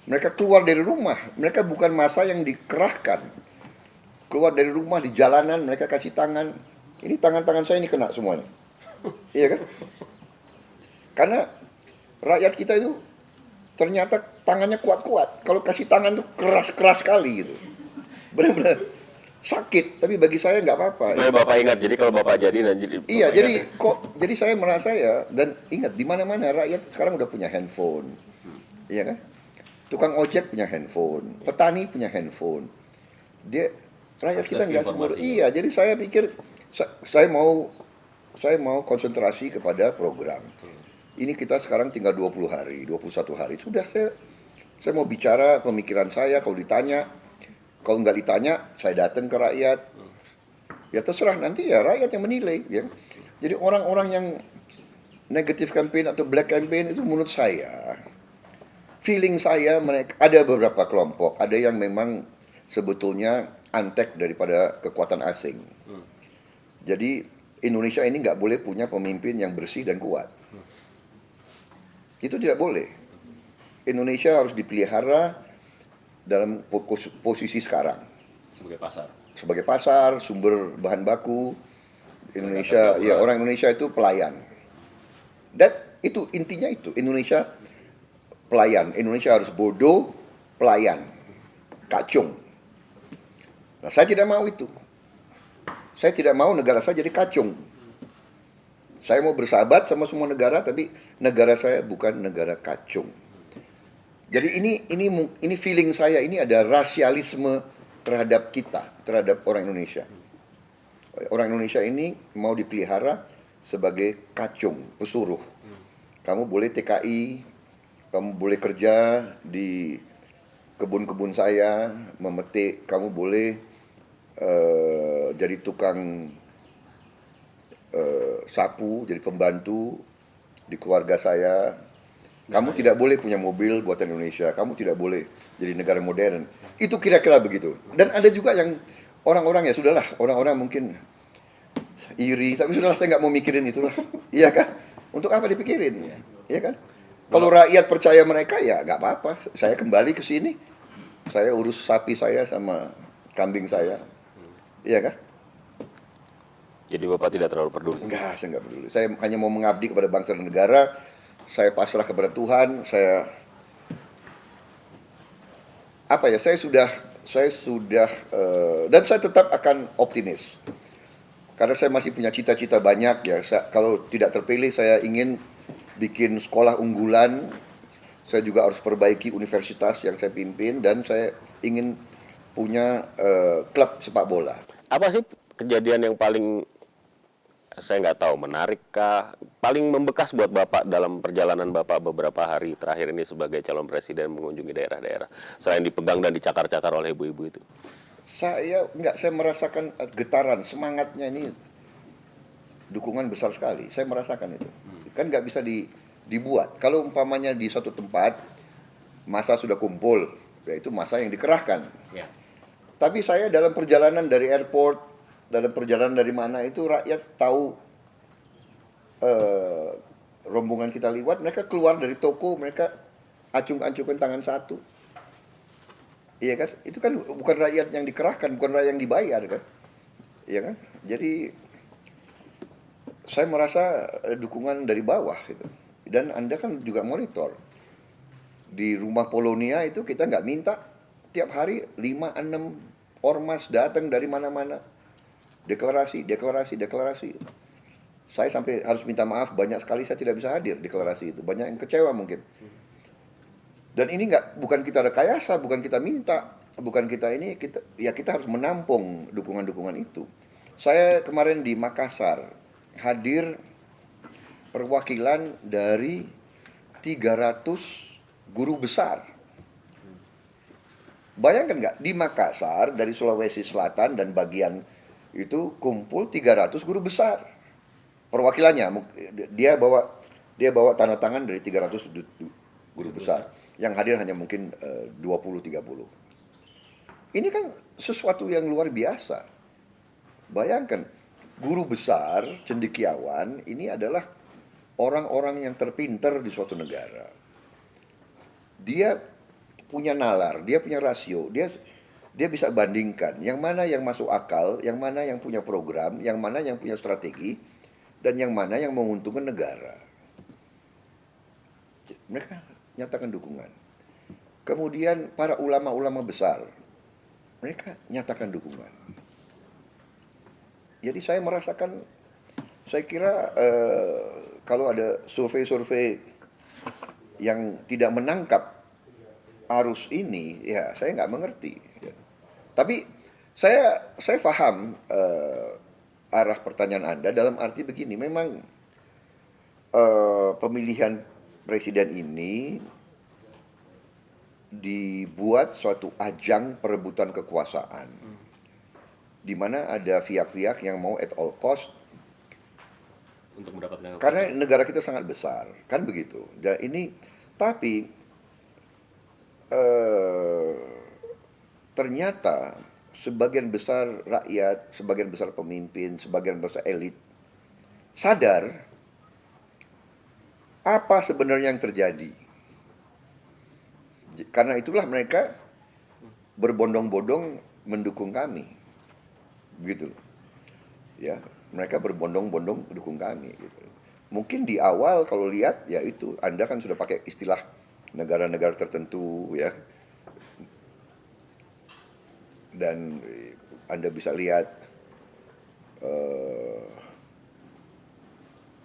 Mereka keluar dari rumah, mereka bukan massa yang dikerahkan. Keluar dari rumah di jalanan, mereka kasih tangan. Ini tangan-tangan saya ini kena semuanya. Iya kan? Karena rakyat kita itu ternyata tangannya kuat-kuat. Kalau kasih tangan tuh keras-keras sekali gitu. Benar-benar sakit, tapi bagi saya nggak apa-apa. Supaya Bapak ingat, jadi kalau Bapak jadi nanti Iya, Bapak jadi ingat, jadi saya merasa ya, dan ingat di mana-mana rakyat sekarang udah punya handphone, iya kan? Tukang ojek punya handphone, petani punya handphone. Dia rakyat kita akses nggak semua. informasinya. Iya, jadi saya pikir saya mau konsentrasi kepada program. Ini kita sekarang tinggal 20 hari, 21 hari. Sudah saya mau bicara pemikiran saya, kalau ditanya, kalau nggak ditanya, saya datang ke rakyat. Ya terserah nanti ya rakyat yang menilai ya. Jadi orang-orang yang negatif campaign atau black campaign itu menurut saya, feeling saya mereka ada beberapa kelompok, ada yang memang sebetulnya antek daripada kekuatan asing. Jadi Indonesia ini nggak boleh punya pemimpin yang bersih dan kuat. Itu tidak boleh. Indonesia harus dipelihara dalam posisi sekarang. sebagai pasar. Sebagai pasar, sumber bahan baku, Indonesia, ya orang Indonesia itu pelayan. Dan itu intinya itu, Indonesia pelayan. Indonesia harus bodoh, pelayan, kacung. Nah, saya tidak mau itu. Saya tidak mau negara saya jadi kacung. Saya mau bersahabat sama semua negara, tapi negara saya bukan negara kacung. Jadi ini feeling saya, ini ada rasialisme terhadap kita, terhadap orang Indonesia. Orang Indonesia ini mau dipelihara sebagai kacung, pesuruh. Kamu boleh TKI, kamu boleh kerja di kebun-kebun saya, memetik, kamu boleh jadi tukang sapu, jadi pembantu di keluarga saya. Kamu tidak boleh punya mobil buatan Indonesia, kamu tidak boleh jadi negara modern. Itu kira-kira begitu. Dan ada juga yang orang-orang ya sudahlah, orang-orang mungkin iri, tapi sudahlah saya nggak mau mikirin itulah. Iya kan? Untuk apa dipikirin? Iya kan? Kalau rakyat percaya mereka ya nggak apa-apa. Saya kembali ke sini, saya urus sapi saya sama kambing saya. Iya kan? Jadi Bapak tidak terlalu peduli. Enggak, saya nggak peduli. Saya hanya mau mengabdi kepada bangsa dan negara. Saya pasrah kepada Tuhan. Saya sudah dan saya tetap akan optimis. Karena saya masih punya cita-cita banyak ya. Kalau tidak terpilih saya ingin bikin sekolah unggulan. Saya juga harus perbaiki universitas yang saya pimpin dan saya ingin punya klub sepak bola. Apa sih kejadian yang paling, saya nggak tahu, menarik kah, paling membekas buat Bapak dalam perjalanan Bapak beberapa hari terakhir ini sebagai calon presiden mengunjungi daerah-daerah, selain dipegang dan dicakar-cakar oleh ibu-ibu itu? Saya merasakan getaran, semangatnya ini dukungan besar sekali. Saya merasakan itu. Kan nggak bisa dibuat. Kalau umpamanya di suatu tempat massa sudah kumpul, yaitu massa yang dikerahkan. Ya. Tapi saya dalam perjalanan dari airport, dalam perjalanan dari mana itu rakyat tahu rombongan kita lewat, mereka keluar dari toko, mereka acung-acungkan tangan satu. Iya kan? Itu kan bukan rakyat yang dikerahkan, bukan rakyat yang dibayar kan? Iya kan? Jadi saya merasa dukungan dari bawah gitu. Dan Anda kan juga monitor. Di rumah Polonia itu kita nggak minta tiap hari 5-6 ormas datang dari mana-mana. Deklarasi. Saya sampai harus minta maaf, banyak sekali saya tidak bisa hadir deklarasi itu. Banyak yang kecewa mungkin. Dan ini bukan kita rekayasa, bukan kita minta, bukan kita ini, kita harus menampung dukungan-dukungan itu. Saya kemarin di Makassar hadir perwakilan dari 300 guru besar. Bayangkan nggak, di Makassar dari Sulawesi Selatan dan bagian itu kumpul 300 guru besar. Perwakilannya dia bawa tanda tangan dari 300 guru besar. Yang hadir hanya mungkin 20-30. Ini kan sesuatu yang luar biasa. Bayangkan, guru besar, cendekiawan ini adalah orang-orang yang terpinter di suatu negara. Dia punya nalar, dia punya rasio, dia bisa bandingkan yang mana yang masuk akal, yang mana yang punya program, yang mana yang punya strategi, dan yang mana yang menguntungkan negara. Mereka nyatakan dukungan. Kemudian para ulama-ulama besar, mereka nyatakan dukungan. Jadi saya merasakan, saya kira kalau ada survei-survei yang tidak menangkap arus ini, ya saya nggak mengerti. Tapi saya paham arah pertanyaan Anda dalam arti begini, memang pemilihan presiden ini dibuat suatu ajang perebutan kekuasaan, di mana ada pihak-pihak yang mau at all cost untuk mendapatkan karena negara kita sangat besar, kan begitu. Dan ini, tapi ternyata sebagian besar rakyat, sebagian besar pemimpin, sebagian besar elit sadar apa sebenarnya yang terjadi. Karena itulah mereka berbondong-bondong mendukung kami, gitu. Ya, mereka berbondong-bondong mendukung kami. Gitu. Mungkin di awal kalau lihat, ya itu Anda kan sudah pakai istilah negara-negara tertentu, ya. Dan Anda bisa lihat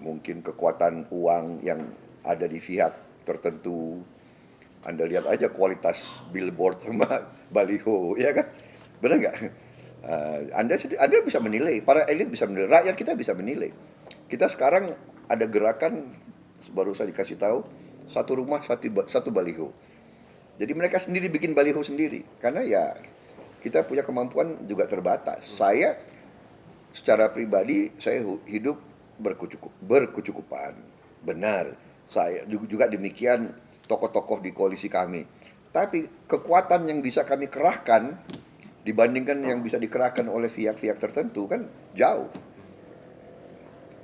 mungkin kekuatan uang yang ada di pihak tertentu. Anda lihat aja kualitas billboard sama baliho, ya kan? Benar nggak? Anda bisa menilai, para elit bisa menilai, rakyat kita bisa menilai. Kita sekarang ada gerakan, baru saya dikasih tahu, satu rumah satu baliho. Jadi mereka sendiri bikin baliho sendiri, karena ya kita punya kemampuan juga terbatas. Saya secara pribadi saya hidup berkecukupan, benar. Saya juga demikian tokoh-tokoh di koalisi kami. Tapi kekuatan yang bisa kami kerahkan dibandingkan yang bisa dikerahkan oleh pihak-pihak tertentu kan jauh.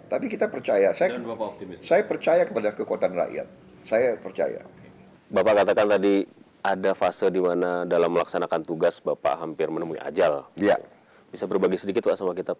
Tapi kita percaya, saya percaya kepada kekuatan rakyat. Saya percaya. Bapak katakan tadi ada fase di mana dalam melaksanakan tugas Bapak hampir menemui ajal. Iya. Bisa berbagi sedikit Pak sama kita Pak?